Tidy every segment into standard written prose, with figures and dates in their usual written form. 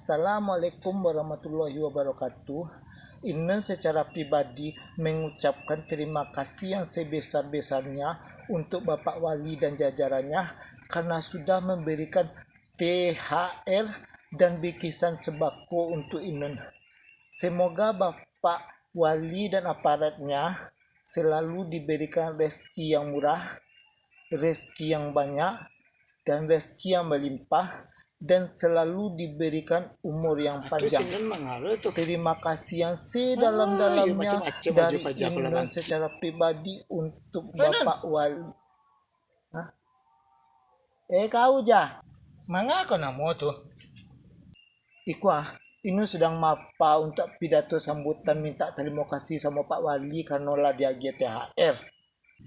Assalamualaikum warahmatullahi wabarakatuh. Inen secara pribadi mengucapkan terima kasih yang sebesar-besarnya untuk Bapak Wali dan jajarannya karena sudah memberikan THR dan bikisan sembako untuk Inen. Semoga Bapak Wali dan aparatnya selalu diberikan rezeki yang murah, rezeki yang banyak, dan rezeki yang melimpah, dan selalu diberikan umur yang panjang. Terima kasih yang sedalam-dalamnya dari Inen secara pribadi untuk Bapak Wali. Kau jah, Manga kau namo tuh? Inen sedang mapa untuk pidato sambutan minta terima kasih sama Pak Wali karena lah dia GTHR.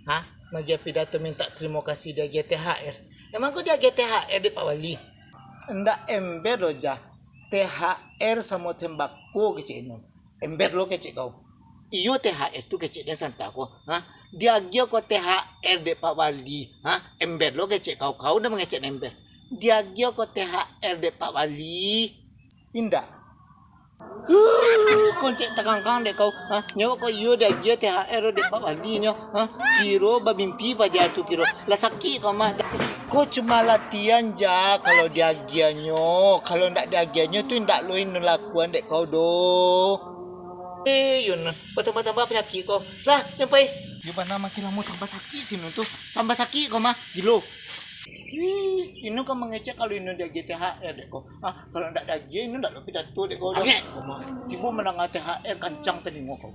Hah? Magia pidato minta terima kasih dia GTHR. Emang kau dia GTHR di Pak Wali? Ndak ember lo jah. THR sama tembakau kecil Inen. Ember lo kecil kau. Iyo THR tu kecil dia santai kau. Hah? Dia gio kau THR di Pak Wali. Hah? Ember lo kecil kau udah mengecek ember. Dia gio kau THR di Pak Wali. Indah. Kau cek takang dek kau. Hah? Nyawa kau iyo dia gio THR di Pak Wali nyo. Hah? Kiro babimpi baja tu kiro. Lah sakit kau mah. Kau cuma latihan ja kalau diagiannya. Kalau ndak diagiannya tuh ndak loin lakuan dek kau do. Yun, bertambah-tambah penyakit kau. Lah, nyampai. Gimana makin lama tambah sakit sih tuh. Tambah sakit kau mah. Gilo. Ini kan mengecek kalau ini dia THR dek kau. Kalau ndak diagian ini ndak lebih pidato dek kau. Oke. Tiba menang THR kancang tadi kau.